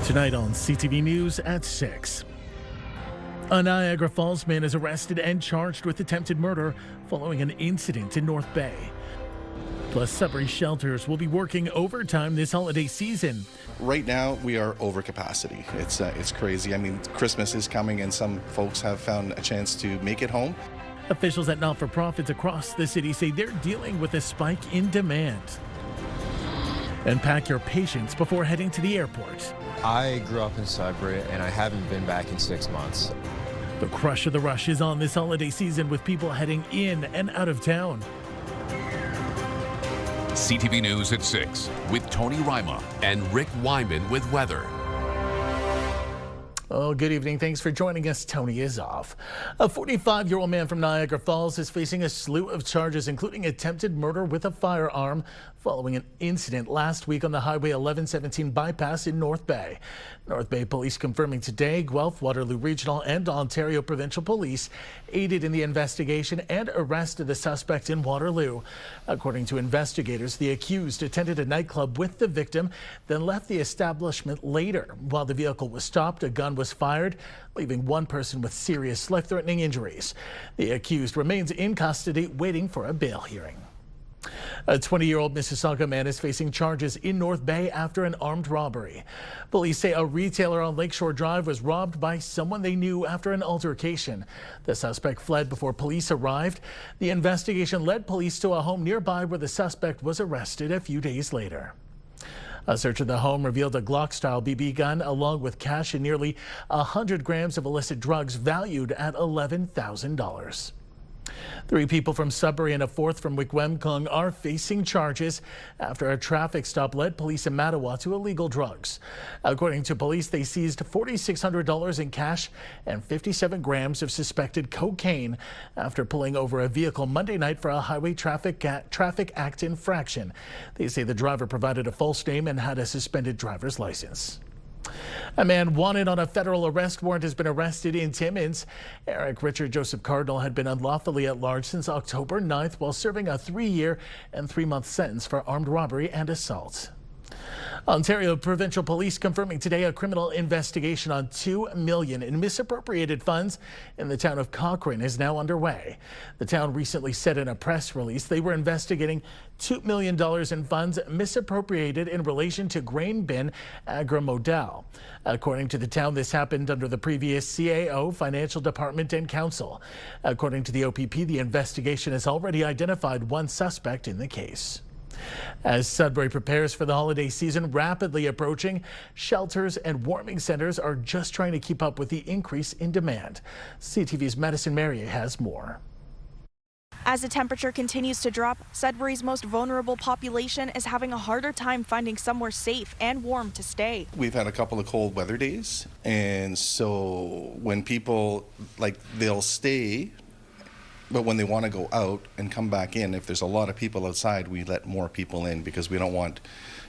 Tonight on CTV News at 6. A Niagara Falls man is arrested and charged with attempted murder following an incident in North Bay. Plus, Sudbury shelters will be working overtime this holiday season. Right now, we are over capacity. It's crazy. I mean, Christmas is coming and some folks have found a chance to make it home. Officials at not-for-profits across the city say they're dealing with a spike in demand. And pack your patience before heading to the airport. I grew up in Sudbury and I haven't been back in 6 months. The crush of the rush is on this holiday season with people heading in and out of town. CTV News at 6 with Tony Rima and Rick Wyman with weather. Oh, good evening. Thanks for joining us. Tony is off. A 45-year-old man from Niagara Falls is facing a slew of charges, including attempted murder with a firearm following an incident last week on the Highway 1117 bypass in North Bay. North Bay police confirming today Guelph, Waterloo Regional and Ontario Provincial Police aided in the investigation and arrested the suspect in Waterloo. According to investigators, the accused attended a nightclub with the victim, then left the establishment later. While the vehicle was stopped, a gun was fired, leaving one person with serious life-threatening injuries. The accused remains in custody, waiting for a bail hearing. A 20-year-old Mississauga man is facing charges in North Bay after an armed robbery. Police say a retailer on Lakeshore Drive was robbed by someone they knew after an altercation. The suspect fled before police arrived. The investigation led police to a home nearby where the suspect was arrested a few days later. A search of the home revealed a Glock-style BB gun along with cash and nearly 100 grams of illicit drugs valued at $11,000. 3 people from Sudbury and a 4th from Wikwemkong are facing charges after a traffic stop led police in Mattawa to illegal drugs. According to police, they seized $4,600 in cash and 57 grams of suspected cocaine after pulling over a vehicle Monday night for a highway traffic act infraction. They say the driver provided a false name and had a suspended driver's license. A man wanted on a federal arrest warrant has been arrested in Timmins. Eric Richard Joseph Cardinal had been unlawfully at large since October 9th while serving a 3-year and 3-month sentence for armed robbery and assault. Ontario Provincial Police confirming today a criminal investigation on $2 million in misappropriated funds in the town of Cochrane is now underway. The town recently said in a press release they were investigating $2 million in funds misappropriated in relation to grain bin agri-modal. According to the town, this happened under the previous CAO, Financial Department and Council. According to the OPP, the investigation has already identified one suspect in the case. As Sudbury prepares for the holiday season rapidly approaching, shelters and warming centers are just trying to keep up with the increase in demand. CTV's Madison Marier has more. As the temperature continues to drop, Sudbury's most vulnerable population is having a harder time finding somewhere safe and warm to stay. We've had a couple of cold weather days, and so when people, they'll stay, but when they want to go out and come back in, if there's a lot of people outside, we let more people in because we don't want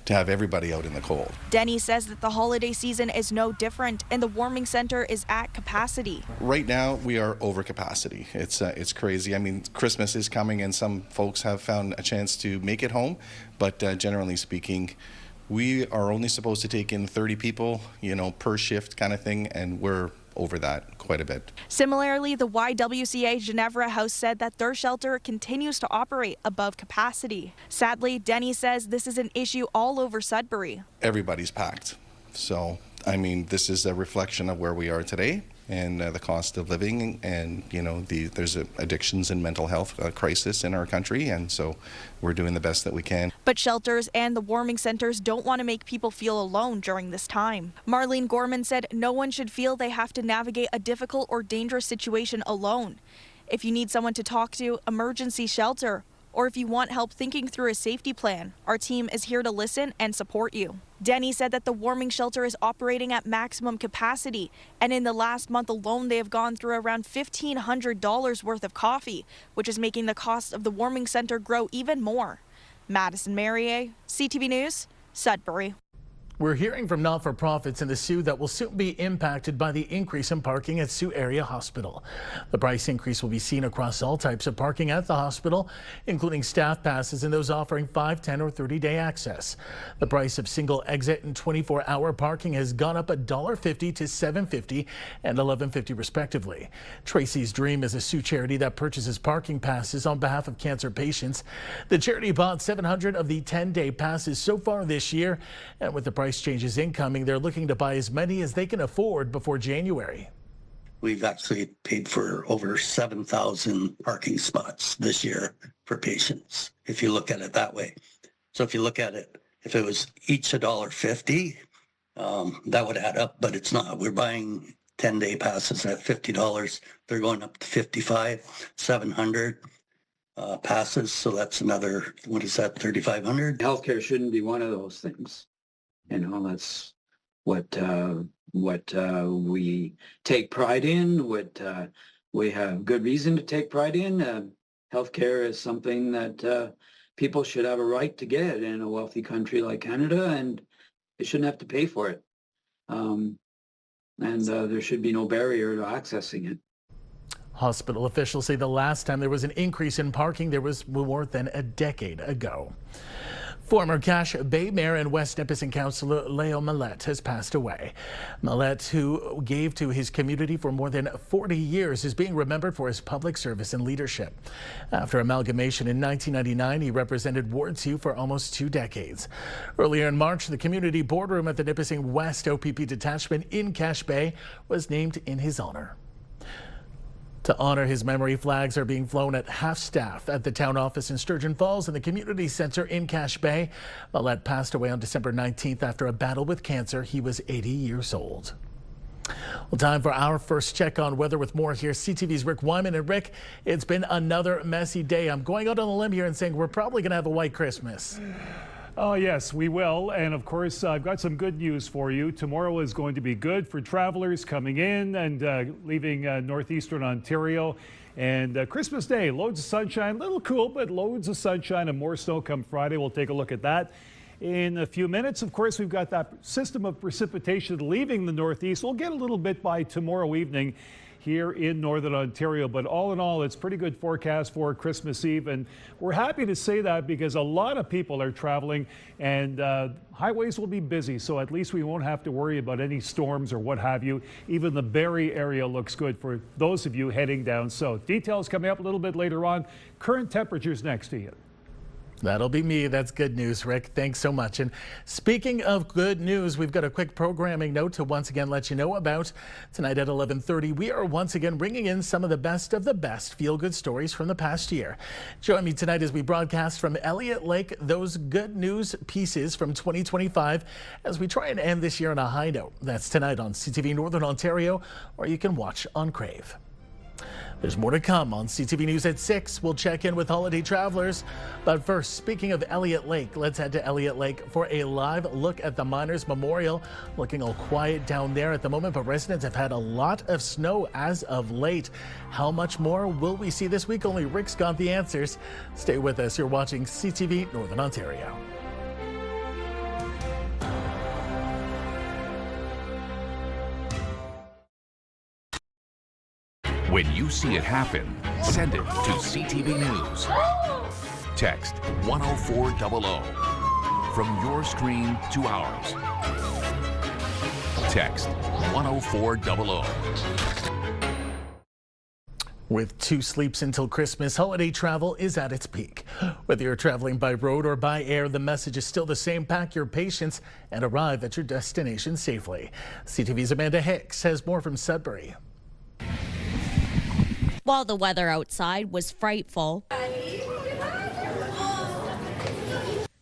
to have everybody out in the cold. Denny says that the holiday season is no different and the warming center is at capacity. Right now, we are over capacity. It's crazy. I mean, Christmas is coming and some folks have found a chance to make it home, but generally speaking, we are only supposed to take in 30 people, per shift kind of thing, and we're over that quite a bit. Similarly, the YWCA Ginevra House said that their shelter continues to operate above capacity. Sadly, Denny says this is an issue all over Sudbury. Everybody's packed. So, I mean, this is a reflection of where we are today and the cost of living, and there's addictions and mental health crisis in our country, and so we're doing the best that we can. But shelters and the warming centers don't want to make people feel alone during this time. Marlene Gorman said no one should feel they have to navigate a difficult or dangerous situation alone. If you need someone to talk to, emergency shelter, or if you want help thinking through a safety plan, our team is here to listen and support you. Denny said that the warming shelter is operating at maximum capacity, and in the last month alone, they have gone through around $1,500 worth of coffee, which is making the cost of the warming center grow even more. Madison Marier, CTV News, Sudbury. We're hearing from not-for-profits in the Sault that will soon be impacted by the increase in parking at Sault Area Hospital. The price increase will be seen across all types of parking at the hospital, including staff passes and those offering 5, 10 or 30-day access. The price of single exit and 24-hour parking has gone up $1.50 to $7.50 and $11.50 respectively. Tracy's Dream is a Sault charity that purchases parking passes on behalf of cancer patients. The charity bought 700 of the 10-day passes so far this year, and with the price changes incoming, they're looking to buy as many as they can afford before January. We've actually paid for over 7,000 parking spots this year for patients, if you look at it that way. So if you look at it, if it was each $1.50, that would add up, but it's not. We're buying 10-day passes at $50. They're going up to $55, 700 passes. So that's another, what is that, 3,500? Healthcare shouldn't be one of those things. You know, that's what we take pride in, what we have good reason to take pride in. Healthcare is something that people should have a right to get in a wealthy country like Canada, and they shouldn't have to pay for it. And there should be no barrier to accessing it. Hospital officials say the last time there was an increase in parking, there was more than a decade ago. Former Cache Bay Mayor and West Nipissing Councillor Leo Millette has passed away. Millette, who gave to his community for more than 40 years, is being remembered for his public service and leadership. After amalgamation in 1999, he represented Ward 2 for almost 2 decades. Earlier in March, the community boardroom at the Nipissing West OPP detachment in Cache Bay was named in his honor. To honor his memory, flags are being flown at half-staff at the town office in Sturgeon Falls and the community center in Cache Bay. Millette passed away on December 19th after a battle with cancer. He was 80 years old. Well, time for our first check on weather with more here. CTV's Rick Wyman. And Rick, it's been another messy day. I'm going out on a limb here and saying we're probably going to have a white Christmas. Oh, yes, we will. And of course, I've got some good news for you. Tomorrow is going to be good for travelers coming in and leaving Northeastern Ontario. And Christmas Day, loads of sunshine, a little cool, but loads of sunshine and more snow come Friday. We'll take a look at that in a few minutes. Of course, we've got that system of precipitation leaving the Northeast. We'll get a little bit by tomorrow evening here in Northern Ontario, but all in all, it's pretty good forecast for Christmas Eve, and we're happy to say that because a lot of people are traveling and highways will be busy, so at least we won't have to worry about any storms or what have you. Even the Barrie area looks good for those of you heading down south. Details coming up a little bit later on. Current temperatures next to you. That'll be me. That's good news, Rick. Thanks so much. And speaking of good news, we've got a quick programming note to once again let you know about. Tonight at 11:30, we are once again bringing in some of the best feel-good stories from the past year. Join me tonight as we broadcast from Elliott Lake, those good news pieces from 2025, as we try and end this year on a high note. That's tonight on CTV Northern Ontario, or you can watch on Crave. There's more to come on CTV News at 6. We'll check in with holiday travelers. But first, speaking of Elliott Lake, let's head to Elliott Lake for a live look at the Miners Memorial. Looking all quiet down there at the moment, but residents have had a lot of snow as of late. How much more will we see this week? Only Rick's got the answers. Stay with us. You're watching CTV Northern Ontario. When you see it happen, send it to CTV News. Text 10400 from your screen to ours. Text 10400. With 2 sleeps until Christmas, holiday travel is at its peak. Whether you're traveling by road or by air, the message is still the same. Pack your patience and arrive at your destination safely. CTV's Amanda Hicks has more from Sudbury. While the weather outside was frightful,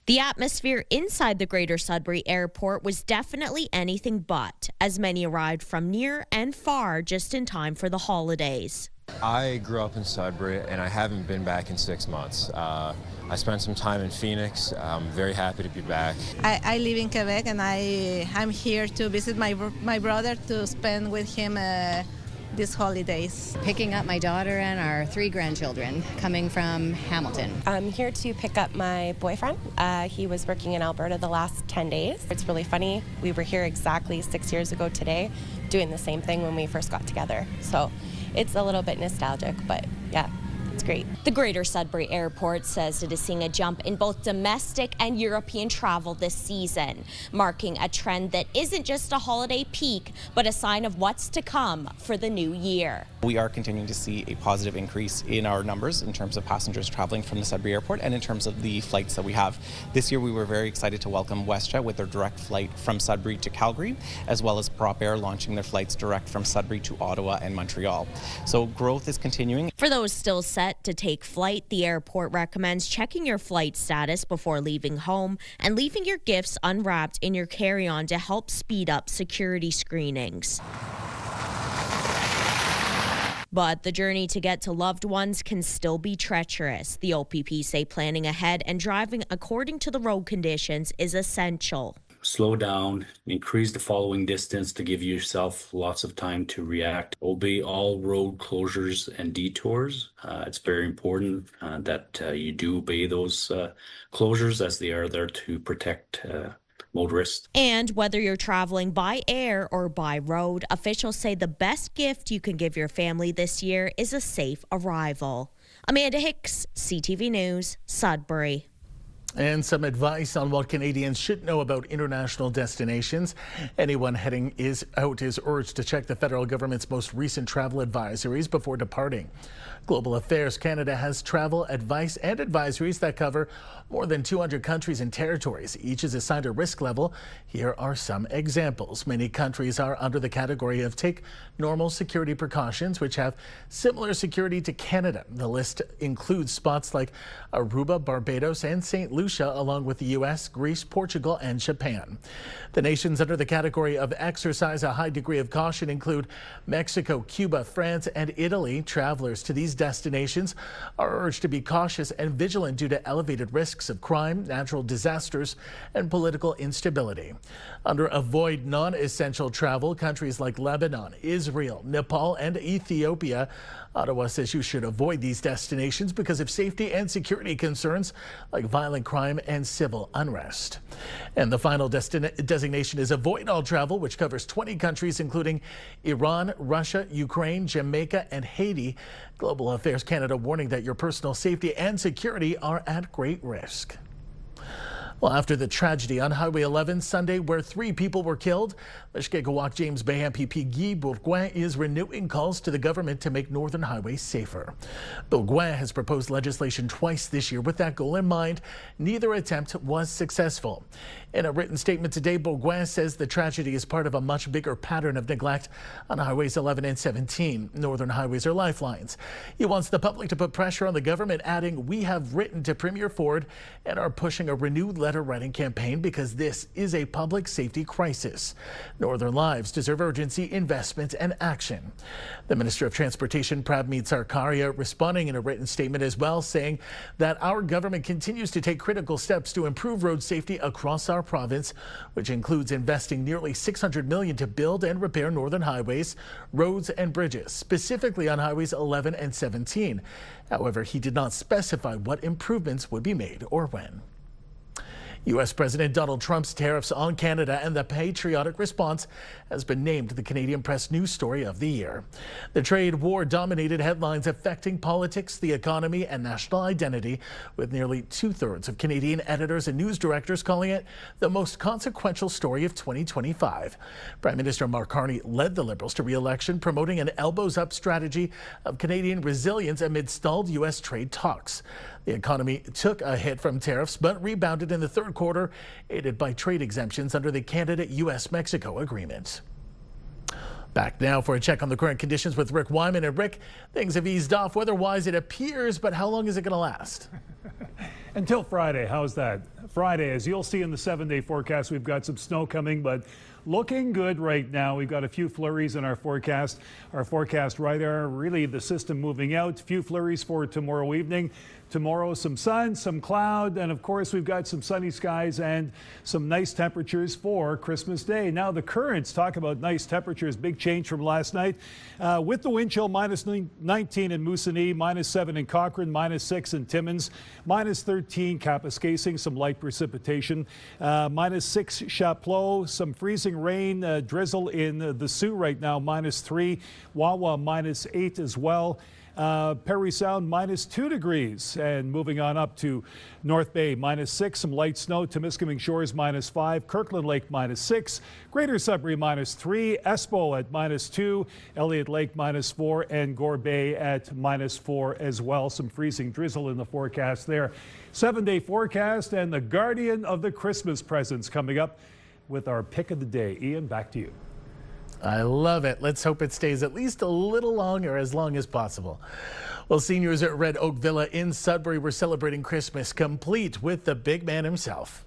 the atmosphere inside the Greater Sudbury Airport was definitely anything but, as many arrived from near and far just in time for the holidays. I grew up in Sudbury and I haven't been back in 6 months. I spent some time in Phoenix. I'm very happy to be back. I live in Quebec and I'm here to visit my brother to spend with him these holidays? Picking up my daughter and our 3 grandchildren coming from Hamilton. I'm here to pick up my boyfriend. He was working in Alberta the last 10 days. It's really funny. We were here exactly 6 years ago today doing the same thing when we first got together. So it's a little bit nostalgic, but yeah. It's great. The Greater Sudbury Airport says it is seeing a jump in both domestic and European travel this season, marking a trend that isn't just a holiday peak, but a sign of what's to come for the new year. We are continuing to see a positive increase in our numbers in terms of passengers traveling from the Sudbury Airport and in terms of the flights that we have. This year we were very excited to welcome WestJet with their direct flight from Sudbury to Calgary, as well as Prop Air launching their flights direct from Sudbury to Ottawa and Montreal. So growth is continuing. For those still set to take flight, the airport recommends checking your flight status before leaving home and leaving your gifts unwrapped in your carry-on to help speed up security screenings. But the journey to get to loved ones can still be treacherous. The OPP say planning ahead and driving according to the road conditions is essential. Slow down, increase the following distance to give yourself lots of time to react. Obey all road closures and detours. It's very important that you do obey those closures, as they are there to protect motorists. And whether you're traveling by air or by road, officials say the best gift you can give your family this year is a safe arrival. Amanda Hicks, CTV News, Sudbury. And some advice on what Canadians should know about international destinations. Anyone heading out is urged to check the federal government's most recent travel advisories before departing. Global Affairs Canada has travel advice and advisories that cover more than 200 countries and territories. Each is assigned a risk level. Here are some examples. Many countries are under the category of take normal security precautions, which have similar security to Canada. The list includes spots like Aruba, Barbados, and St. Lucia, along with the U.S., Greece, Portugal, and Japan. The nations under the category of exercise a high degree of caution include Mexico, Cuba, France, and Italy. Travelers to these destinations are urged to be cautious and vigilant due to elevated risks of crime, natural disasters, and political instability. Under avoid non-essential travel, countries like Lebanon, Israel, Nepal, and Ethiopia. Ottawa says you should avoid these destinations because of safety and security concerns like violent crime and civil unrest. And the final designation is avoid all travel, which covers 20 countries, including Iran, Russia, Ukraine, Jamaica, and Haiti. Global Affairs Canada warning that your personal safety and security are at great risk. Well, after the tragedy on Highway 11 Sunday, where 3 people were killed, Mishkegawak James Bay MPP Guy Bourgoin is renewing calls to the government to make Northern Highways safer. Bourgoin has proposed legislation twice this year with that goal in mind. Neither attempt was successful. In a written statement today, Bourgoin says the tragedy is part of a much bigger pattern of neglect on Highways 11 and 17. Northern Highways are lifelines. He wants the public to put pressure on the government, adding, "We have written to Premier Ford and are pushing a renewed letter writing campaign because this is a public safety crisis. Northern lives deserve urgency, investment, and action." The Minister of Transportation, Prabmeet Sarkaria, responding in a written statement as well, saying that our government continues to take critical steps to improve road safety across our province, which includes investing nearly $600 million to build and repair Northern highways, roads, and bridges, specifically on Highways 11 and 17. However, he did not specify what improvements would be made or when. U.S. President Donald Trump's tariffs on Canada and the patriotic response has been named the Canadian Press News Story of the Year. The trade war dominated headlines affecting politics, the economy, and national identity, with nearly 2/3 of Canadian editors and news directors calling it the most consequential story of 2025. Prime Minister Mark Carney led the Liberals to re-election, promoting an elbows-up strategy of Canadian resilience amid stalled U.S. trade talks. The economy took a hit from tariffs, but rebounded in the third quarter, aided by trade exemptions under the Canada-U.S.-Mexico agreement. Back now for a check on the current conditions with Rick Wyman. And Rick, things have eased off weather-wise, it appears, but how long is it going to last? Until Friday. How's that? Friday. As you'll see in the 7-day forecast, we've got some snow coming, but looking good right now. We've got a few flurries in our forecast. Our forecast radar, really the system moving out. Few flurries for tomorrow evening. Tomorrow, some sun, some cloud, and of course, we've got some sunny skies and some nice temperatures for Christmas Day. Now, the currents, talk about nice temperatures, big change from last night. With the wind chill, minus 19 in Moosonee, minus 7 in Cochrane, minus 6 in Timmins, minus 13 Kapuskasing, some light precipitation, minus 6 Chapleau, some freezing rain, drizzle in the Sault right now, minus 3, Wawa minus 8 as well. Parry Sound minus 2 degrees, and moving on up to North Bay minus 6, some light snow. Temiskaming Shores minus 5, Kirkland Lake minus 6, Greater Sudbury minus 3, Espo at minus 2, Elliott Lake minus 4, and Gore Bay at minus 4 as well. Some freezing drizzle in the forecast there. 7-day forecast and the guardian of the Christmas presents coming up with our pick of the day. Ian, back to you. I love it. Let's hope it stays at least a little longer, as long as possible. Well, seniors at Red Oak Villa in Sudbury were celebrating Christmas, complete with the big man himself.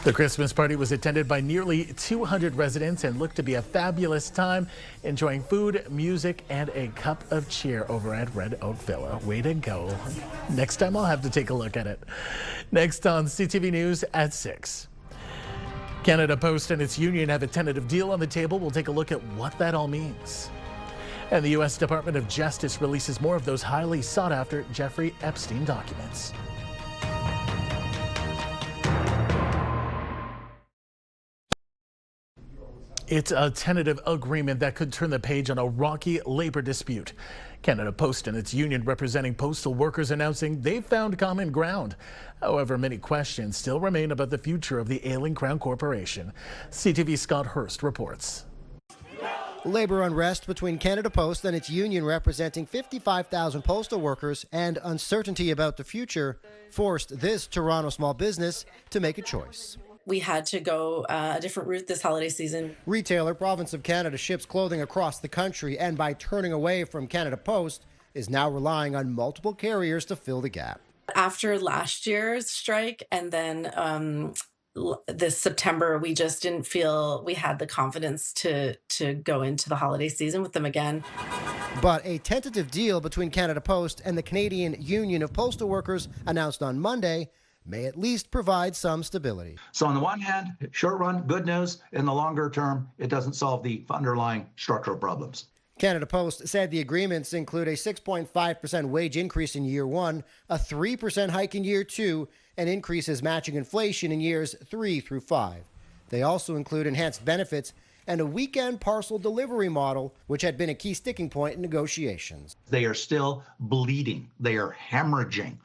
The Christmas party was attended by nearly 200 residents and looked to be a fabulous time, enjoying food, music, and a cup of cheer over at Red Oak Villa. Way to go. Next time I'll have to take a look at it. Next on CTV News at 6. Canada Post and its union have a tentative deal on the table. We'll take a look at what that all means. And the U.S. Department of Justice releases more of those highly sought-after Jeffrey Epstein documents. It's a tentative agreement that could turn the page on a rocky labor dispute. Canada Post and its union representing postal workers announcing they've found common ground. However, many questions still remain about the future of the ailing Crown Corporation. CTV's Scott Hurst reports. Labor unrest between Canada Post and its union representing 55,000 postal workers and uncertainty about the future forced this Toronto small business to make a choice. We had to go a different route this holiday season. Retailer Province of Canada ships clothing across the country, and by turning away from Canada Post, is now relying on multiple carriers to fill the gap. After last year's strike and then this September, we just didn't feel we had the confidence to go into the holiday season with them again. But a tentative deal between Canada Post and the Canadian Union of Postal Workers announced on Monday may at least provide some stability. So on the one hand, short run, good news. In the longer term, it doesn't solve the underlying structural problems. Canada Post said the agreements include a 6.5% wage increase in year 1, a 3% hike in year 2, and increases matching inflation in years 3 through 5. They also include enhanced benefits and a weekend parcel delivery model, which had been a key sticking point in negotiations. They are still bleeding. They are hemorrhaging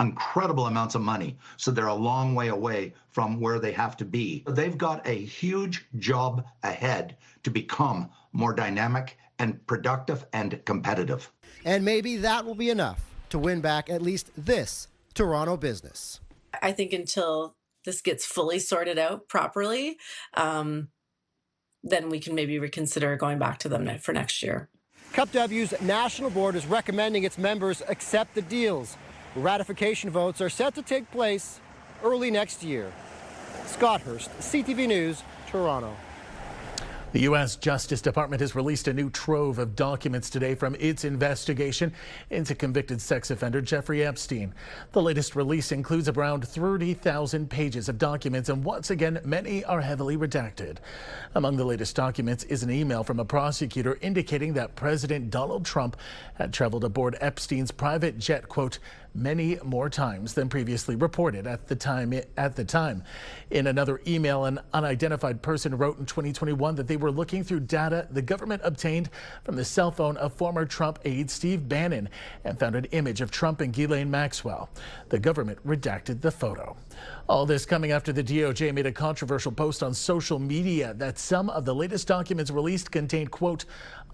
incredible amounts of money. So they're a long way away from where they have to be. They've got a huge job ahead to become more dynamic and productive and competitive. And maybe that will be enough to win back at least this Toronto business. I think until this gets fully sorted out properly, then we can maybe reconsider going back to them for next year. Cup W's national board is recommending its members accept the deals. Ratification votes are set to take place early next year. Scott Hurst, CTV News, Toronto. The U.S. Justice Department has released a new trove of documents today from its investigation into convicted sex offender Jeffrey Epstein. The latest release includes around 30,000 pages of documents, and once again, many are heavily redacted. Among the latest documents is an email from a prosecutor indicating that President Donald Trump had traveled aboard Epstein's private jet, quote, many more times than previously reported at the time. In another email, an unidentified person wrote in 2021 that they were looking through data the government obtained from the cell phone of former Trump aide Steve Bannon and found an image of Trump and Ghislaine Maxwell. The government redacted the photo. All this coming after the DOJ made a controversial post on social media that some of the latest documents released contained, quote,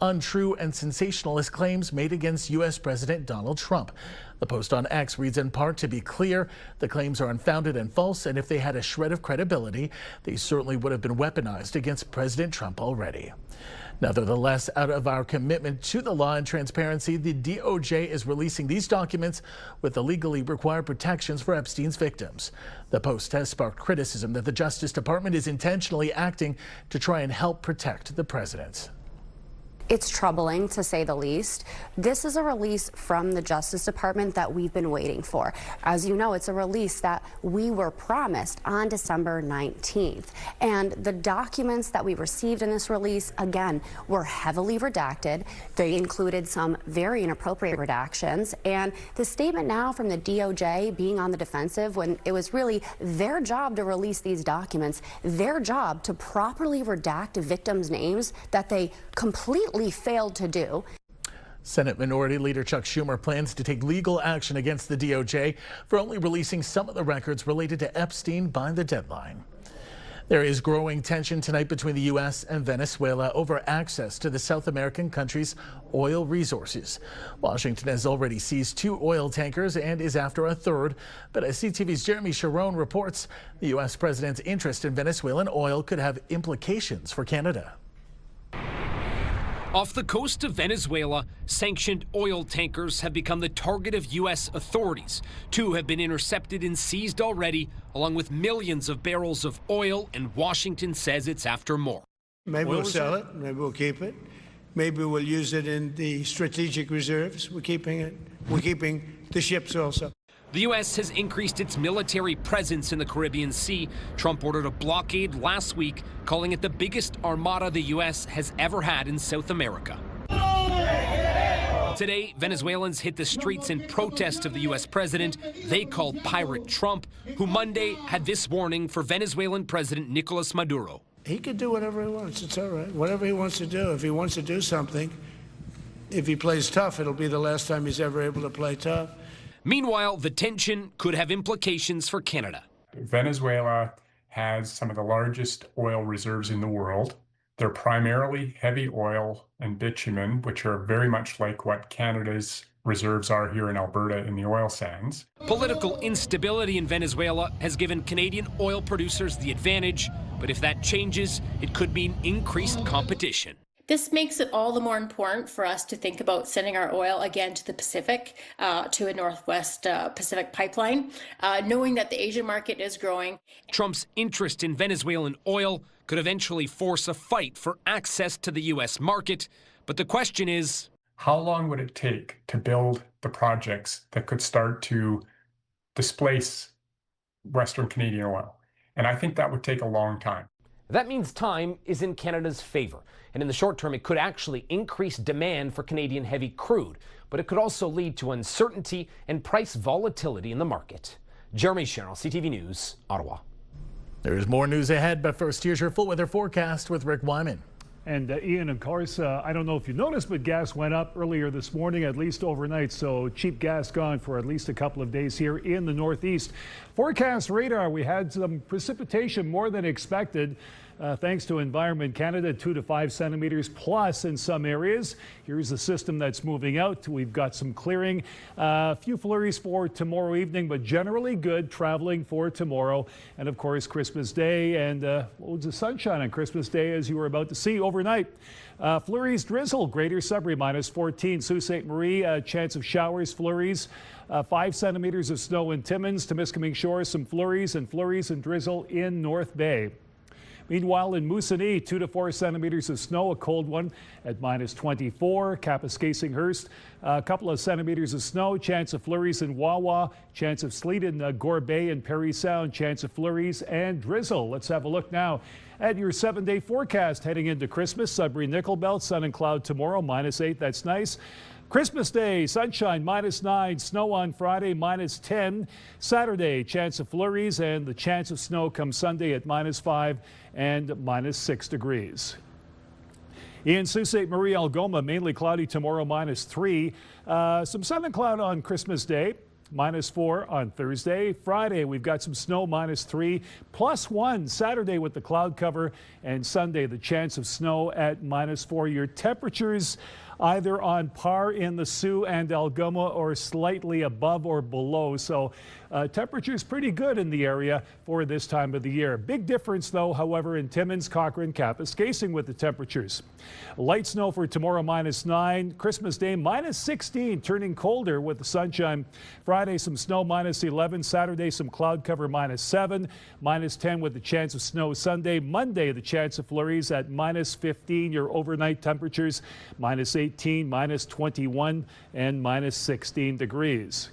untrue and sensationalist claims made against U.S. President Donald Trump. The post on X reads in part, "To be clear, the claims are unfounded and false, and if they had a shred of credibility, they certainly would have been weaponized against President Trump already." Nevertheless, out of our commitment to the law and transparency, the DOJ is releasing these documents with the legally required protections for Epstein's victims. The Post has sparked criticism that the Justice Department is intentionally acting to try and help protect the president. It's troubling, to say the least. This is a release from the Justice Department that we've been waiting for. As you know, it's a release that we were promised on December 19th. And the documents that we received in this release, again, were heavily redacted. They included some very inappropriate redactions. And the statement now from the DOJ being on the defensive when it was really their job to release these documents, their job to properly redact victims' names that they completely failed to do. Senate Minority Leader Chuck Schumer plans to take legal action against the DOJ for only releasing some of the records related to Epstein by the deadline. There is growing tension tonight between the U.S. and Venezuela over access to the South American country's oil resources. Washington has already seized 2 oil tankers and is after a third. But as CTV's Jeremy Sharon reports, the U.S. president's interest in Venezuelan oil could have implications for Canada. Off the coast of Venezuela, sanctioned oil tankers have become the target of U.S. authorities. 2 have been intercepted and seized already, along with millions of barrels of oil, and Washington says it's after more. Maybe we'll sell it, maybe we'll keep it. Maybe we'll use it in the strategic reserves. We're keeping it. We're keeping the ships also. The U.S. has increased its military presence in the Caribbean Sea. Trump ordered a blockade last week, calling it the biggest armada the U.S. has ever had in South America. Today, Venezuelans hit the streets in protest of the U.S. president they called Pirate Trump, who Monday had this warning for Venezuelan President Nicolas Maduro. He can do whatever he wants. It's all right. Whatever he wants to do. If he wants to do something, if he plays tough, it'll be the last time he's ever able to play tough. Meanwhile, the tension could have implications for Canada. Venezuela has some of the largest oil reserves in the world. They're primarily heavy oil and bitumen, which are very much like what Canada's reserves are here in Alberta in the oil sands. Political instability in Venezuela has given Canadian oil producers the advantage, but if that changes, it could mean increased competition. This makes it all the more important for us to think about sending our oil again to the Pacific, to a Northwest Pacific pipeline, knowing that the Asian market is growing. Trump's interest in Venezuelan oil could eventually force a fight for access to the U.S. market. But the question is, how long would it take to build the projects that could start to displace Western Canadian oil? And I think that would take a long time. That means time is in Canada's favor. And in the short term, it could actually increase demand for Canadian heavy crude. But it could also lead to uncertainty and price volatility in the market. Jeremy Sherrill, CTV News, Ottawa. There's more news ahead, but first, here's your full weather forecast with Rick Wyman. And Ian, of course, I don't know if you noticed, but gas went up earlier this morning, at least overnight. So cheap gas gone for at least a couple of days here in the Northeast. Forecast radar, we had some precipitation more than expected. Thanks to Environment Canada, 2 to 5 centimeters plus in some areas. Here's the system that's moving out. We've got some clearing. A few flurries for tomorrow evening, but generally good traveling for tomorrow. And of course, Christmas Day and loads of sunshine on Christmas Day, as you were about to see overnight. Flurries, drizzle, Greater Sudbury -14. Sault Ste. Marie, chance of showers, flurries. 5 centimeters of snow in Timmins. Temiskaming Shores, some flurries and drizzle in North Bay. Meanwhile, in Moosonee, 2 to 4 centimeters of snow, a cold one at -24. Kapuskasing-Hearst, a couple of centimeters of snow, chance of flurries in Wawa, chance of sleet in Gore Bay and Perry Sound, chance of flurries and drizzle. Let's have a look now at your 7-day forecast heading into Christmas. Sudbury Nickel Belt, sun and cloud tomorrow, -8. That's nice. Christmas Day, sunshine, -9. Snow on Friday, -10. Saturday, chance of flurries, and the chance of snow comes Sunday at -5 and -6 degrees. In Sault Ste. Marie, Algoma, mainly cloudy tomorrow, -3. Some sun and cloud on Christmas Day. -4 on Thursday. Friday, we've got some snow, -3, +1 Saturday with the cloud cover, and Sunday, the chance of snow at -4. Your temperatures either on par in the Sioux and Algoma or slightly above or below. So temperatures pretty good in the area for this time of the year. Big difference, though, however, in Timmins, Cochrane, Kapuskasing with the temperatures. Light snow for tomorrow, -9. Christmas Day, -16, turning colder with the sunshine. Friday, some snow, -11. Saturday, some cloud cover, -7. -10 with the chance of snow Sunday. Monday, the chance of flurries at -15. Your overnight temperatures, -18, -21, and -16 degrees.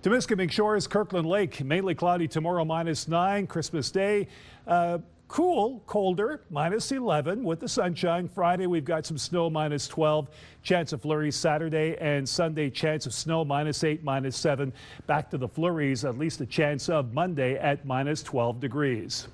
Temiskaming Shores, Kirkland Lake, mainly cloudy tomorrow, -9. Christmas Day, cool, colder, -11 with the sunshine. Friday, we've got some snow, -12. Chance of flurries Saturday and Sunday, chance of snow, -8, -7. Back to the flurries, at least a chance of Monday at -12 degrees.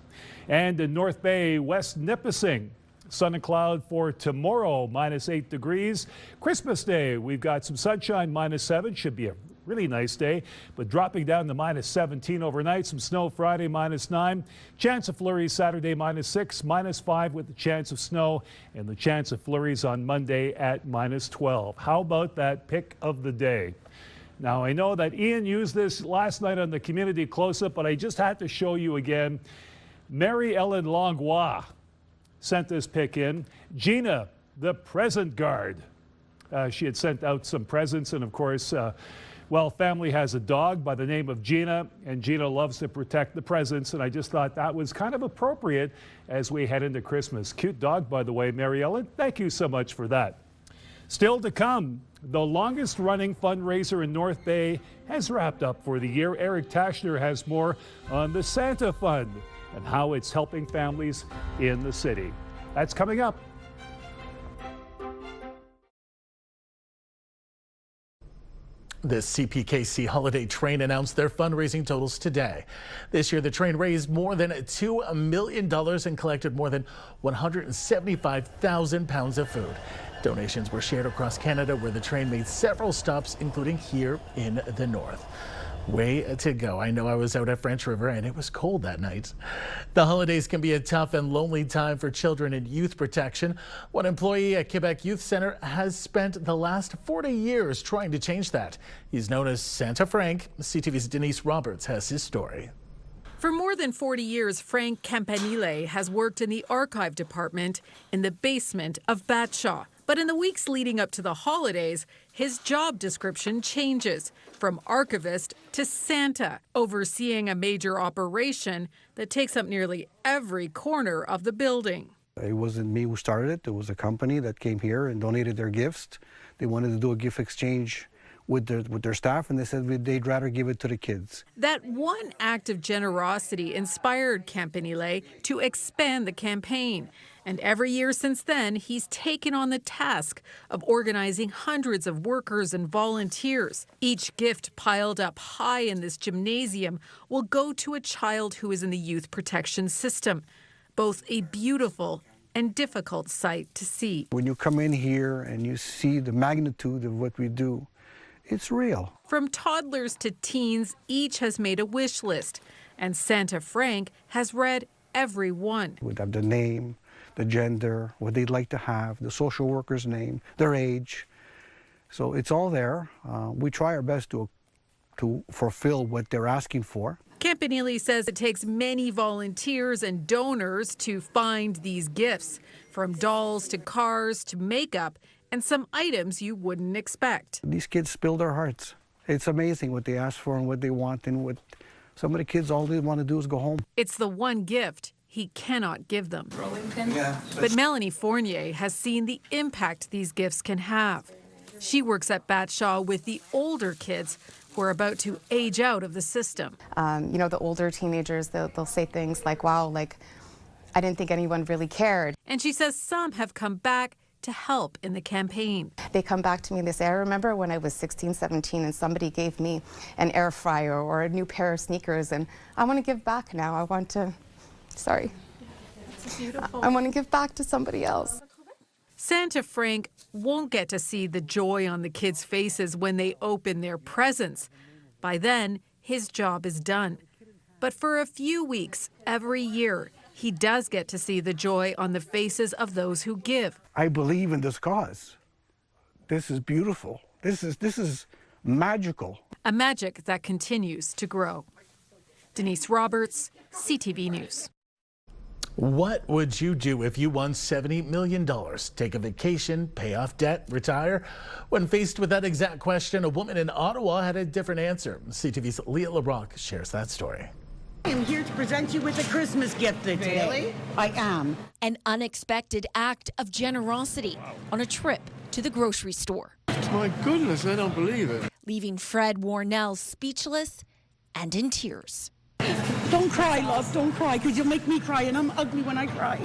And in North Bay, West Nipissing, sun and cloud for tomorrow, -8 degrees. Christmas Day, we've got some sunshine, -7. Should be a really nice day, but dropping down to -17 overnight. Some snow Friday, -9. Chance of flurries Saturday, -6, -5 with the chance of snow, and the chance of flurries on Monday at -12. How about that pick of the day? Now, I know that Ian used this last night on the community close-up, but I just had to show you again. Mary Ellen Langlois sent this pic in. Gina, the present guard. She had sent out some presents, and of course, well, family has a dog by the name of Gina, and Gina loves to protect the presents, and I just thought that was kind of appropriate as we head into Christmas. Cute dog, by the way, Mary Ellen. Thank you so much for that. Still to come, the longest running fundraiser in North Bay has wrapped up for the year. Eric Tashner has more on the Santa Fund and how it's helping families in the city. That's coming up. The CPKC holiday train announced their fundraising totals today. This year, the train raised more than $2 million and collected more than 175,000 pounds of food. Donations were shared across Canada, where the train made several stops, including here in the north. Way to go. I know I was out at French River and it was cold that night. The holidays can be a tough and lonely time for children in youth protection. One employee at Quebec Youth Centre has spent the last 40 years trying to change that. He's known as Santa Frank. CTV's Denise Roberts has his story. For more than 40 years, Frank Campanile has worked in the archive department in the basement of Batshaw. But in the weeks leading up to the holidays, his job description changes from archivist to Santa, overseeing a major operation that takes up nearly every corner of the building. It wasn't me who started it. It was a company that came here and donated their gifts. They wanted to do a gift exchange with their staff, and they said they'd rather give it to the kids. That one act of generosity inspired Campanile to expand the campaign. And every year since then, he's taken on the task of organizing hundreds of workers and volunteers. Each gift piled up high in this gymnasium will go to a child who is in the youth protection system. Both a beautiful and difficult sight to see. When you come in here and you see the magnitude of what we do, it's real. From toddlers to teens, each has made a wish list, and Santa Frank has read every one. We'd have the name, the gender, what they'd like to have, the social worker's name, their age. So it's all there. We try our best to fulfill what they're asking for. Campanile says it takes many volunteers and donors to find these gifts, from dolls to cars to makeup, and some items you wouldn't expect. These kids spill their hearts. It's amazing what they ask for and what they want, and what some of the kids, all they want to do is go home. It's the one gift he cannot give them. Yeah. But Melanie Fournier has seen the impact these gifts can have. She works at Batshaw with the older kids who are about to age out of the system. You know, the older teenagers, they'll say things like, wow, like, I didn't think anyone really cared. And she says some have come back to help in the campaign. They come back to me and they say, I remember when I was 16, 17 and somebody gave me an air fryer or a new pair of sneakers, and I want to give back now. I want to, sorry. I want to give back to somebody else. Santa Frank won't get to see the joy on the kids' faces when they open their presents. By then, his job is done. But for a few weeks every year, he does get to see the joy on the faces of those who give. I believe in this cause. This is beautiful. This is magical. A magic that continues to grow. Denise Roberts, CTV News. What would you do if you won $70 million? Take a vacation, pay off debt, retire? When faced with that exact question, a woman in Ottawa had a different answer. CTV's Leah LaRocque shares that story. I am here to present you with a Christmas gift today. Really? I am. An unexpected act of generosity on a trip to the grocery store. My goodness, I don't believe it. Leaving Fred Warnell speechless and in tears. Don't cry, love, don't cry, because you'll make me cry, and I'm ugly when I cry.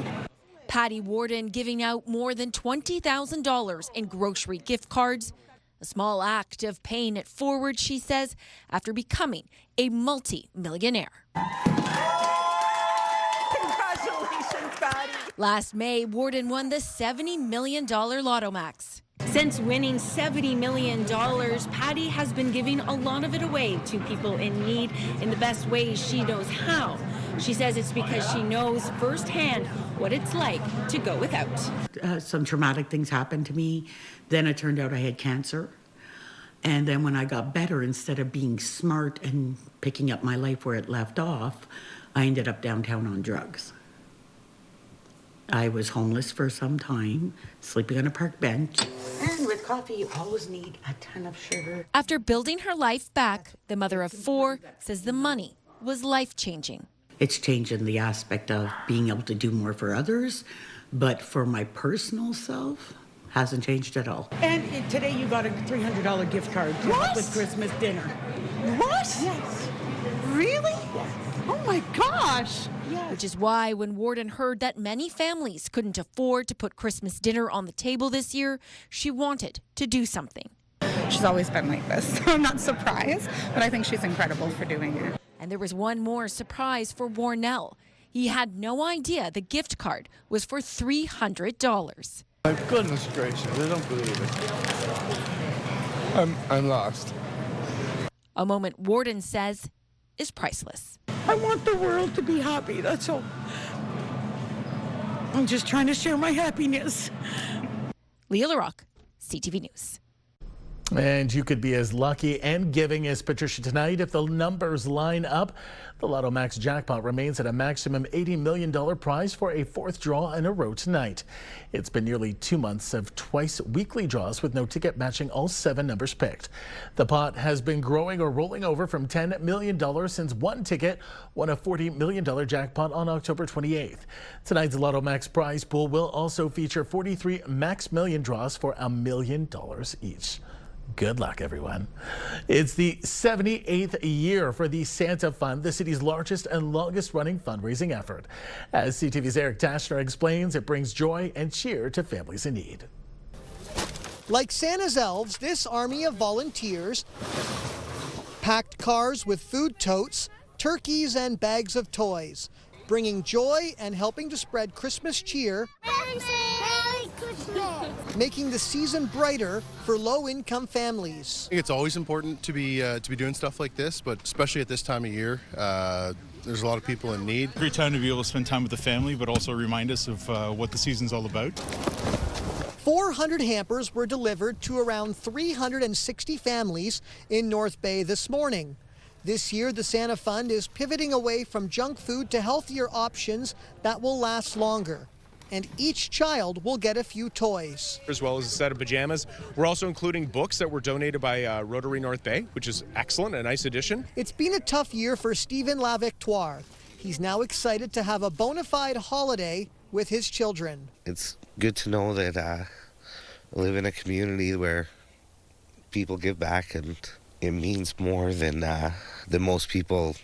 Patty Warden giving out more than $20,000 in grocery gift cards. A small act of paying it forward, she says, after becoming a multi-millionaire. Congratulations, Patty. Last May, Warden won the $70 million Lotto Max. Since winning $70 million, Patty has been giving a lot of it away to people in need in the best ways she knows how. She says it's because she knows firsthand what it's like to go without. Some traumatic things happened to me. Then it turned out I had cancer. And then when I got better, instead of being smart and picking up my life where it left off, I ended up downtown on drugs. I was homeless for some time, sleeping on a park bench. And with coffee, you always need a ton of sugar. After building her life back, the mother of 4 says the money was life-changing. It's changing the aspect of being able to do more for others, but for my personal self, hasn't changed at all. And today you got a $300 gift card to help with Christmas dinner. What? Yes. Really? Yes. Oh my gosh. Which is why when Warden heard that many families couldn't afford to put Christmas dinner on the table this year, she wanted to do something. She's always been like this, so I'm not surprised, but I think she's incredible for doing it. And there was one more surprise for Warnell. He had no idea the gift card was for $300. My goodness gracious, I don't believe it. I'm lost. A moment Warden says is priceless. I want the world to be happy, that's all. I'm just trying to share my happiness. Leah LaRocque, CTV News. And you could be as lucky and giving as Patricia tonight if the numbers line up. The Lotto Max jackpot remains at a maximum $80 million prize for a 4th draw in a row tonight. It's been nearly 2 months of twice weekly draws with no ticket matching all 7 numbers picked. The pot has been growing or rolling over from $10 million since one ticket won a $40 million jackpot on October 28th. Tonight's Lotto Max prize pool will also feature 43 max million draws for $1 million each. Good luck, everyone. It's the 78th year for the Santa Fund, the city's largest and longest running fundraising effort. As CTV's Eric Tashner explains, it brings joy and cheer to families in need. Like Santa's elves, this army of volunteers packed cars with food totes, turkeys, and bags of toys, bringing joy and helping to spread Christmas cheer, making the season brighter for low-income families. I think it's always important to be doing stuff like this, but especially at this time of year, there's a lot of people in need. Great time to be able to spend time with the family, but also remind us of what the season's all about. 400 hampers were delivered to around 360 families in North Bay this morning. This year, the Santa Fund is pivoting away from junk food to healthier options that will last longer. And each child will get a few toys. As well as a set of pajamas. We're also including books that were donated by Rotary North Bay, which is excellent, a nice addition. It's been a tough year for Stephen Lavictoire. He's now excited to have a bona fide holiday with his children. It's good to know that I live in a community where people give back, and it means more than most people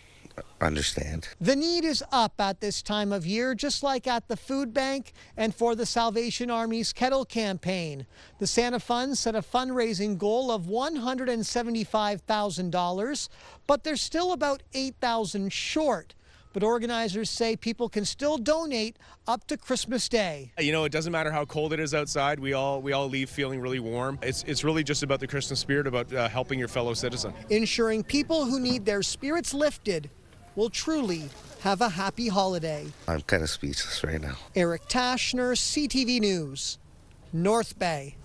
understand. The need is up at this time of year, just like at the food bank and for the Salvation Army's Kettle campaign. The Santa Fund set a fundraising goal of $175,000, but they're still about $8,000 short. But organizers say people can still donate up to Christmas Day. You know, it doesn't matter how cold it is outside. We all leave feeling really warm. It's really just about the Christmas spirit, about helping your fellow citizen. Ensuring people who need their spirits lifted will truly have a happy holiday. I'm kind of speechless right now. Eric Tashner, CTV News, North Bay.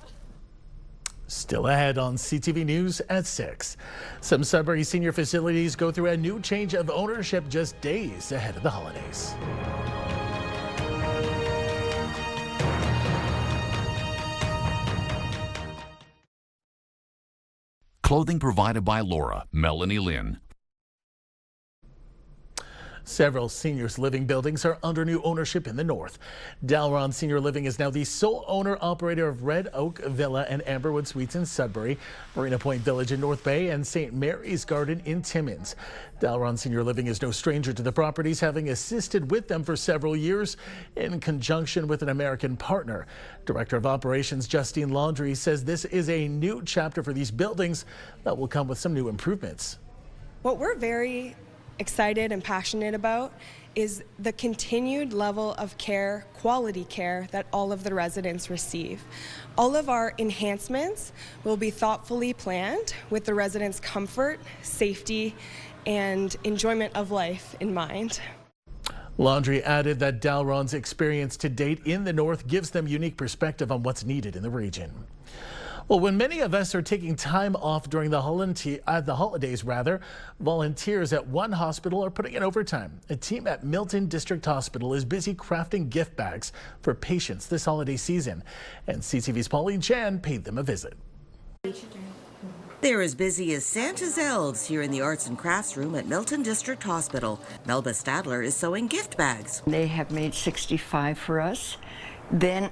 Still ahead on CTV News at 6. Some Sudbury senior facilities go through a new change of ownership just days ahead of the holidays. Clothing provided by Laura, Melanie Lynn. Several seniors living buildings are under new ownership in the north. Dalron Senior Living is now the sole owner-operator of Red Oak Villa and Amberwood Suites in Sudbury, Marina Point Village in North Bay, and St. Mary's Garden in Timmins. Dalron Senior Living is no stranger to the properties, having assisted with them for several years in conjunction with an American partner. Director of Operations Justine Laundrie says this is a new chapter for these buildings that will come with some new improvements. What we're very excited and passionate about is the continued level of care, quality care that all of the residents receive. All of our enhancements will be thoughtfully planned with the residents' comfort, safety, and enjoyment of life in mind. Laundrie added that Dalron's experience to date in the north gives them unique perspective on what's needed in the region. Well, when many of us are taking time off during the holidays, volunteers at one hospital are putting in overtime. A team at Milton District Hospital is busy crafting gift bags for patients this holiday season, and CTV's Pauline Chan paid them a visit. They're as busy as Santa's elves here in the Arts and Crafts room at Milton District Hospital. Melba Stadler is sewing gift bags. They have made 65 for us. Then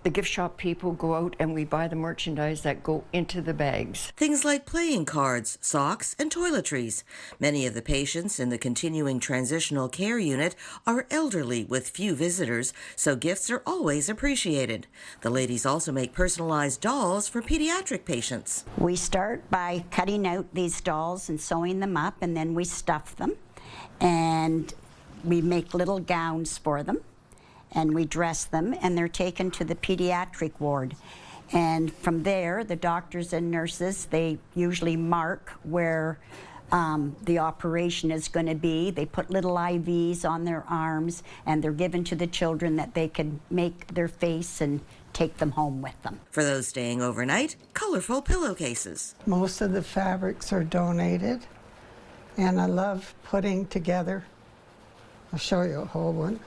the gift shop people go out and we buy the merchandise that go into the bags. Things like playing cards, socks, and toiletries. Many of the patients in the continuing transitional care unit are elderly with few visitors, so gifts are always appreciated. The ladies also make personalized dolls for pediatric patients. We start by cutting out these dolls and sewing them up, and then we stuff them, and we make little gowns for them. And we dress them, and they're taken to the pediatric ward. And from there, the doctors and nurses, they usually mark where the operation is going to be. They put little IVs on their arms, and they're given to the children that they can make their face and take them home with them. For those staying overnight, colorful pillowcases. Most of the fabrics are donated, and I love putting together, I'll show you a whole one,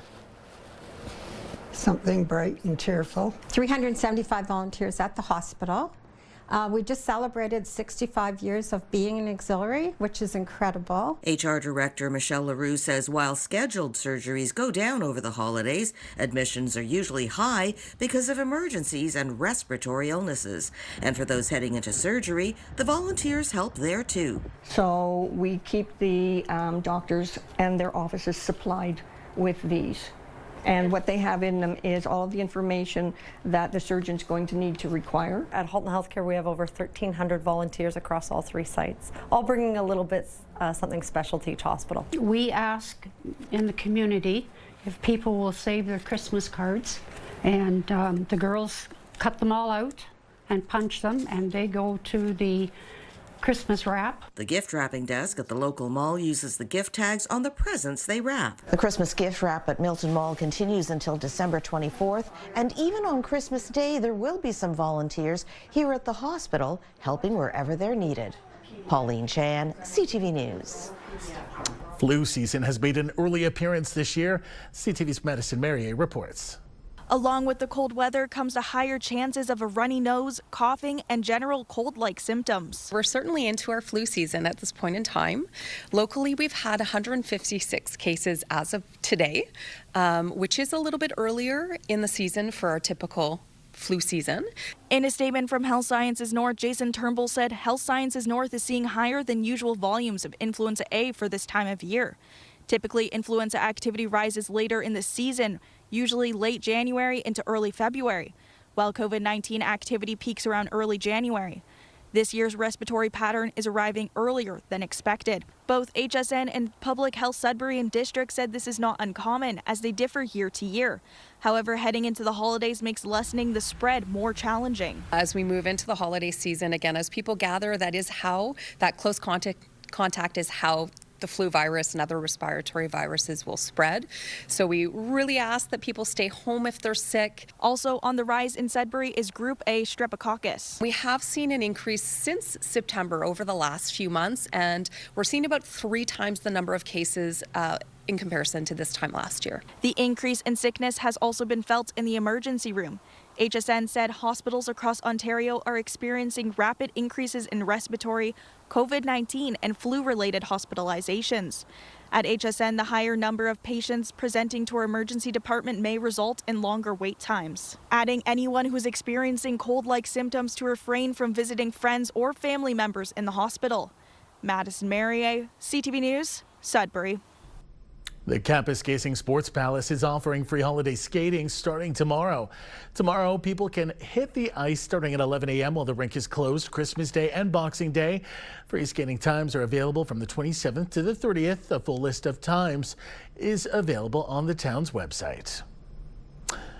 something bright and cheerful. 375 volunteers at the hospital. We just celebrated 65 years of being an auxiliary, which is incredible. HR Director Michelle LaRue says while scheduled surgeries go down over the holidays, admissions are usually high because of emergencies and respiratory illnesses. And for those heading into surgery, the volunteers help there too. So we keep the doctors and their offices supplied with these. And what they have in them is all of the information that the surgeon's going to need to require. At Halton Healthcare, we have over 1,300 volunteers across all 3 sites, all bringing a little bit something special to each hospital. We ask in the community if people will save their Christmas cards, and the girls cut them all out and punch them, and they go to the Christmas wrap. The gift wrapping desk at the local mall uses the gift tags on the presents they wrap. The Christmas gift wrap at Milton Mall continues until December 24th, and even on Christmas Day there will be some volunteers here at the hospital helping wherever they're needed. Pauline Chan, CTV News. Flu season has made an early appearance this year. CTV's Madison Merrier reports. Along with the cold weather comes the higher chances of a runny nose, coughing, and general cold-like symptoms. We're certainly into our flu season at this point in time. Locally, we've had 156 cases as of today, which is a little bit earlier in the season for our typical flu season. In a statement from Health Sciences North, Jason Turnbull said Health Sciences North is seeing higher than usual volumes of influenza A for this time of year. Typically, influenza activity rises later in the season, usually late January into early February, while COVID-19 activity peaks around early January. This year's respiratory pattern is arriving earlier than expected. Both HSN and Public Health Sudbury and District said this is not uncommon as they differ year to year. However, heading into the holidays makes lessening the spread more challenging. As we move into the holiday season, again, as people gather, that is how that close contact is how the flu virus and other respiratory viruses will spread. So we really ask that people stay home if they're sick. Also on the rise in Sudbury is Group A streptococcus. We have seen an increase since September over the last few months, and we're seeing about 3 times the number of cases in comparison to this time last year. The increase in sickness has also been felt in the emergency room. HSN said hospitals across Ontario are experiencing rapid increases in respiratory, COVID-19 and flu-related hospitalizations. At HSN, the higher number of patients presenting to our emergency department may result in longer wait times. Adding anyone who's experiencing cold-like symptoms to refrain from visiting friends or family members in the hospital. Madison Merrier, CTV News, Sudbury. The Campus Gazing Sports Palace is offering free holiday skating starting tomorrow. Tomorrow, people can hit the ice starting at 11 a.m. while the rink is closed Christmas Day and Boxing Day. Free skating times are available from the 27th to the 30th. A full list of times is available on the town's website.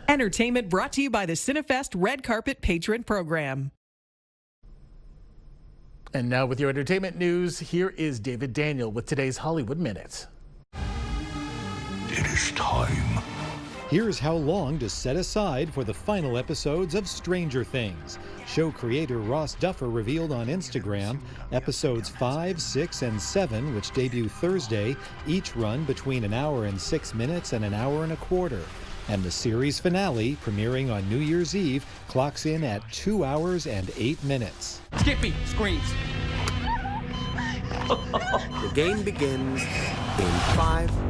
Entertainment brought to you by the Cinefest Red Carpet Patron Program. And now with your entertainment news, here is David Daniel with today's Hollywood Minute. It is time. Here's how long to set aside for the final episodes of Stranger Things. Show creator Ross Duffer revealed on Instagram episodes 5, 6, and 7, which debut Thursday, each run between an hour and 6 minutes and an hour and a quarter. And the series finale, premiering on New Year's Eve, clocks in at 2 hours and 8 minutes. Skippy screams. The game begins in 5, 4.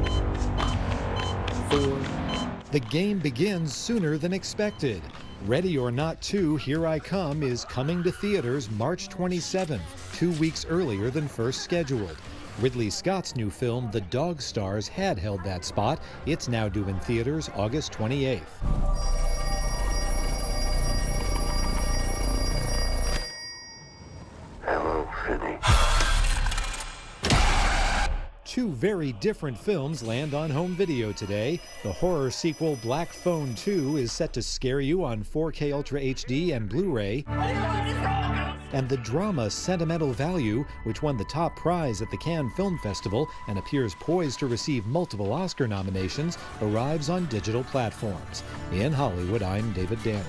The game begins sooner than expected. Ready or Not 2, Here I Come is coming to theaters March 27th, 2 weeks earlier than first scheduled. Ridley Scott's new film, The Dog Stars, had held that spot. It's now due in theaters August 28th. Hello, Sydney. Two very different films land on home video today. The horror sequel Black Phone 2 is set to scare you on 4K Ultra HD and Blu-ray. And the drama Sentimental Value, which won the top prize at the Cannes Film Festival and appears poised to receive multiple Oscar nominations, arrives on digital platforms. In Hollywood, I'm David Daniel.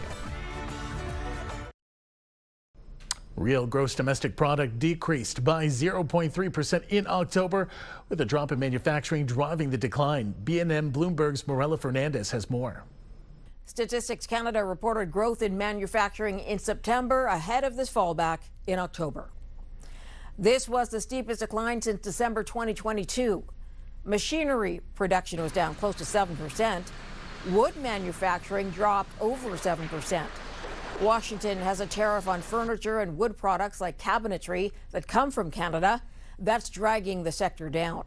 Real gross domestic product decreased by 0.3% in October, with a drop in manufacturing driving the decline. B&M Bloomberg's Morella Fernandez has more. Statistics Canada reported growth in manufacturing in September ahead of this fallback in October. This was the steepest decline since December 2022. Machinery production was down close to 7%. Wood manufacturing dropped over 7%. Washington has a tariff on furniture and wood products like cabinetry that come from Canada. That's dragging the sector down.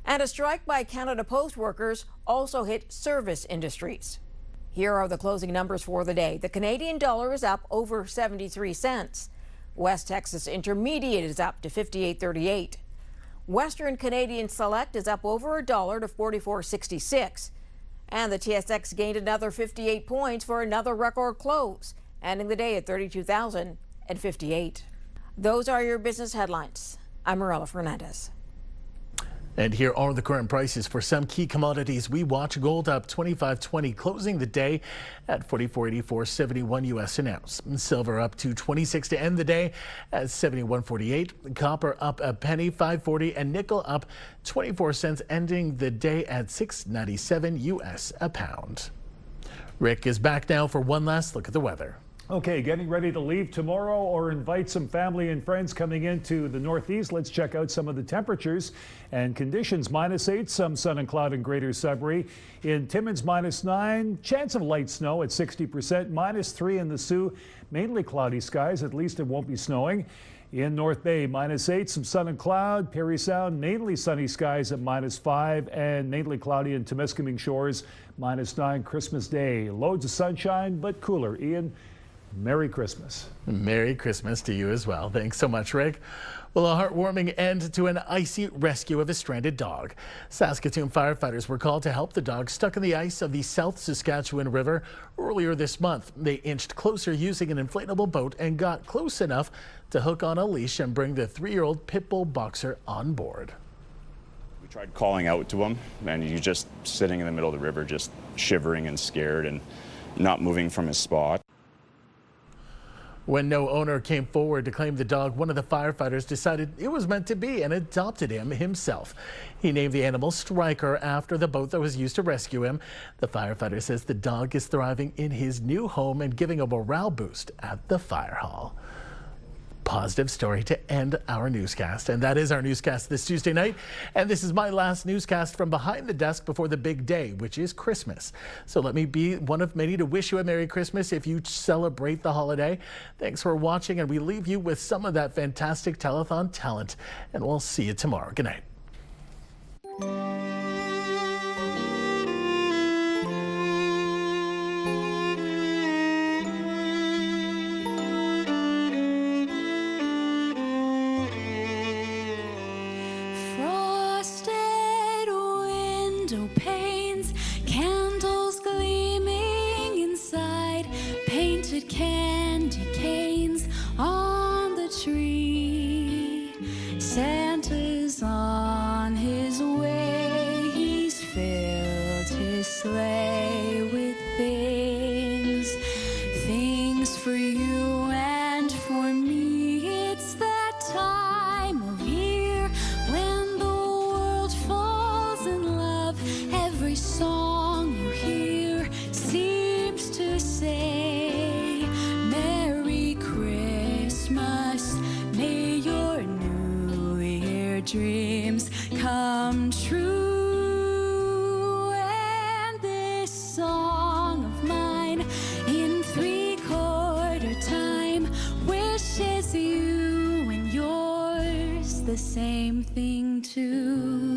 And a strike by Canada Post workers also hit service industries. Here are the closing numbers for the day. The Canadian dollar is up over 73 cents. West Texas Intermediate is up to 58.38. Western Canadian Select is up over $1 to 44.66. And the TSX gained another 58 points for another record close, ending the day at 32,058. Those are your business headlines. I'm Morella Fernandez. And here are the current prices for some key commodities we watch. Gold up 25.20, closing the day at 44.84.71 U.S. an ounce. Silver up to 26 to end the day at 71.48. Copper up a penny, 5.40, and nickel up 24 cents, ending the day at 6.97 U.S. a pound. Rick is back now for one last look at the weather. Okay, getting ready to leave tomorrow or invite some family and friends coming into the Northeast. Let's check out some of the temperatures and conditions. -8, some sun and cloud in Greater Sudbury. In Timmins, -9, chance of light snow at 60%. -3 in the Sault, mainly cloudy skies. At least it won't be snowing. In North Bay, -8, some sun and cloud. Parry Sound, mainly sunny skies at -5, and mainly cloudy in Temiskaming Shores, -9 Christmas Day. Loads of sunshine, but cooler. Ian, Merry Christmas. Merry Christmas to you as well. Thanks so much, Rick. Well, a heartwarming end to an icy rescue of a stranded dog. Saskatoon firefighters were called to help the dog stuck in the ice of the South Saskatchewan River earlier this month. They inched closer using an inflatable boat and got close enough to hook on a leash and bring the 3-year-old pit bull boxer on board. We tried calling out to him, and he's just sitting in the middle of the river, just shivering and scared and not moving from his spot. When no owner came forward to claim the dog, one of the firefighters decided it was meant to be and adopted him himself. He named the animal Striker after the boat that was used to rescue him. The firefighter says the dog is thriving in his new home and giving a morale boost at the fire hall. Positive story to end our newscast. And that is our newscast this Tuesday night. And this is my last newscast from behind the desk before the big day, which is Christmas. So let me be one of many to wish you a Merry Christmas if you celebrate the holiday. Thanks for watching, and we leave you with some of that fantastic telethon talent. And we'll see you tomorrow. Good night. Panes, candles gleaming inside, painted candy canes on the tree. Santa's on his way, he's filled his sleigh with things, things for you and for me. It's that time of year when the world falls in love. Every song you hear seems to say, Merry Christmas, may your New Year dreams come true. And this song of mine in 3/4 time wishes you and yours the same thing too.